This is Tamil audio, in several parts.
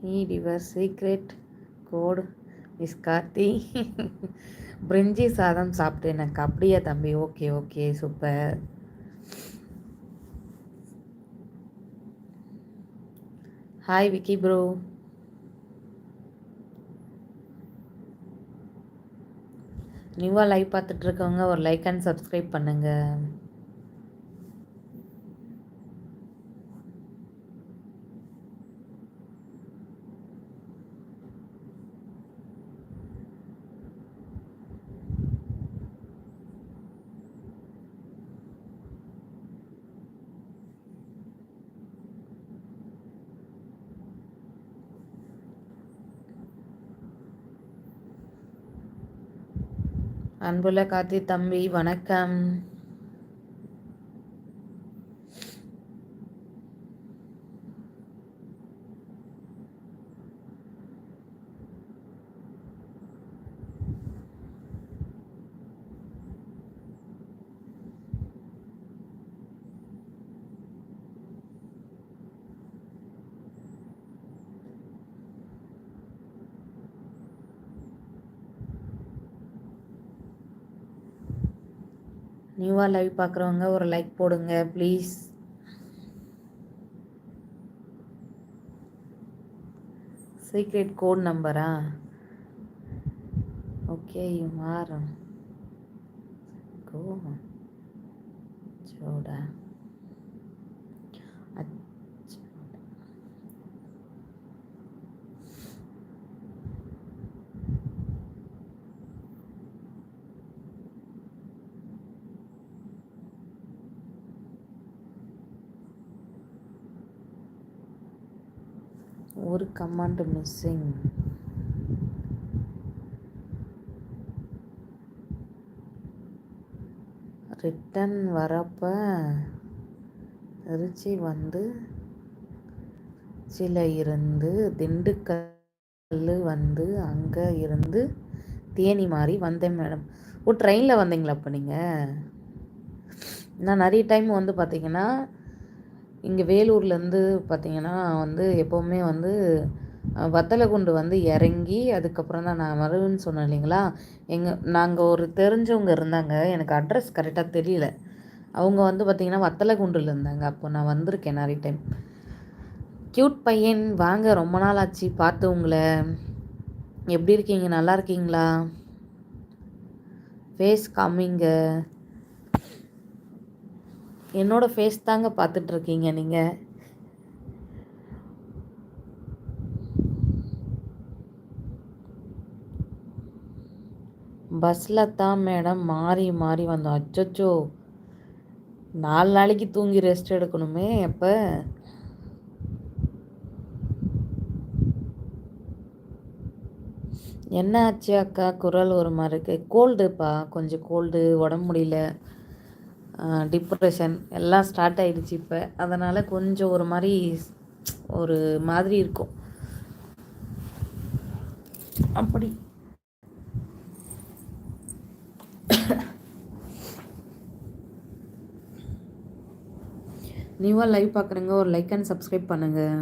NEET your secret code miss Karthi. பிரிஞ்சி சாதம் சாப்பிட்டு எனக்கு. அப்படியா தம்பி? Okay okay, super. Hi Vicky bro. நியூவாக லைவ் பார்த்துட்டு இருக்கவங்க ஒரு லைக் அண்ட் சப்ஸ்கிரைப் பண்ணுங்க. அன்புள்ள கார்த்தி தம்பி வணக்கம். நியூவாக லைவ் பார்க்குறவங்க ஒரு லைக் போடுங்க ப்ளீஸ். சீக்ரெட் கோட் நம்பரா? ஓகே மாறும் கோ சோடா. ஒரு கமாண்ட் மிஸ்ஸிங். ரிட்டன் வரப்ப திருச்சி வந்து சில இருந்து திண்டுக்கல் வந்து அங்கே இருந்து தேனி மாதிரி வந்தேன் மேடம். ஓ ட்ரெயினில் வந்தீங்களா? அப்போ நீங்கள் நான் நிறைய டைம் வந்து பார்த்தீங்கன்னா இங்கே வேலூர்லேருந்து பார்த்தீங்கன்னா வந்து எப்போவுமே வந்து வத்தலகுண்டு வந்து இறங்கி அதுக்கப்புறம் தான் நான் வருவேன்னு சொன்னேன் இல்லைங்களா. நாங்கள் ஒரு தெரிஞ்சவங்க இருந்தாங்க, எனக்கு அட்ரஸ் கரெக்டாக தெரியல. அவங்க வந்து பார்த்திங்கன்னா வத்தலகுண்டில் இருந்தாங்க. அப்போ நான் வந்திருக்கேன் நிறைய டைம். க்யூட் பையன் வாங்க, ரொம்ப நாள் ஆச்சு பார்த்து உங்களை. எப்படி இருக்கீங்க? நல்லா இருக்கீங்களா? ஃபேஸ் காமிங்க. என்னோடய ஃபேஸ் தாங்க பார்த்துட்ருக்கீங்க நீங்கள். பஸ்ஸில் தான் மேடம் மாறி மாறி வந்தோம். அச்சோ 4 நாளைக்கு தூங்கி ரெஸ்ட் எடுக்கணுமே. எப்போ என்ன ஆச்சு அக்கா? குரல் ஒரு மாதிரி இருக்கு. கோல்டுப்பா, கொஞ்சம் கோல்டு, உடம்பு முடியல, டிப்ரெஷன் எல்லாம் ஸ்டார்ட் ஆகிடுச்சு இப்போ. அதனால் கொஞ்சம் ஒரு மாதிரி இருக்கும் அப்படி. நீவாக லைவ் பார்க்குறேங்க, ஒரு லைக் அண்ட் சப்ஸ்கிரைப் பண்ணுங்கள்.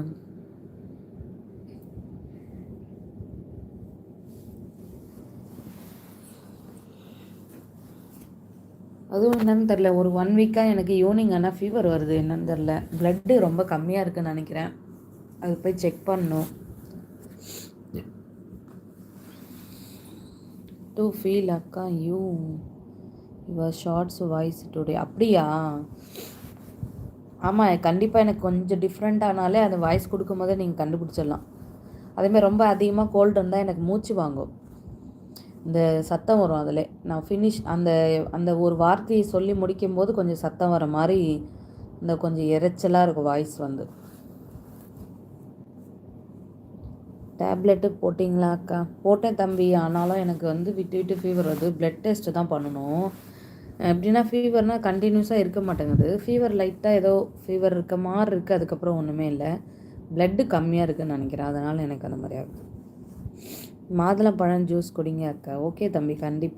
அதுவும் என்னன்னு தெரில, ஒரு 1 வீக்காக எனக்கு ஈவினிங் ஆனால் ஃபீவர் வருது. என்னன்னு தெரில, ப்ளட்டு ரொம்ப கம்மியாக இருக்குதுன்னு நினைக்கிறேன். அது போய் செக் பண்ணணும். டு ஃபீல் அக்கா யுவர் ஷார்ட்ஸ் வாய்ஸ் டுடே. அப்படியா? ஆமாம், கண்டிப்பாக எனக்கு கொஞ்சம் டிஃப்ரெண்ட்டானாலே அந்த வாய்ஸ் கொடுக்கும்போதே நீங்கள் கண்டுபிடிச்சிடலாம். அதேமாதிரி ரொம்ப அதிகமாக கோல்டு இருந்தால் எனக்கு மூச்சு வாங்கும், இந்த சத்தம் வரும். அதில் நான் அந்த ஒரு வார்த்தையை சொல்லி முடிக்கும்போது கொஞ்சம் சத்தம் வர மாதிரி, இந்த கொஞ்சம் இறைச்சலாக இருக்கும் வாய்ஸ் வந்து. டேப்லெட்டு போட்டிங்களா அக்கா? போட்டேன் தம்பி. ஆனாலும் எனக்கு வந்து விட்டு விட்டு ஃபீவர் வருது. ப்ளட் டெஸ்ட்டு தான் பண்ணணும். எப்படின்னா ஃபீவர்னால் கண்டினியூஸாக இருக்க மாட்டேங்குது. ஃபீவர் லைட்டாக ஏதோ ஃபீவர் இருக்க மாதிரி இருக்குது, அதுக்கப்புறம் ஒன்றுமே இல்லை. ப்ளட்டு கம்மியாக இருக்குதுன்னு நினைக்கிறேன், அதனால் எனக்கு அந்த மாதிரி ஆகுது. மாதுளம்பழம் ஜூஸ் குடிங்க அக்கா. ஓகே தம்பி, கண்டிப்பாக.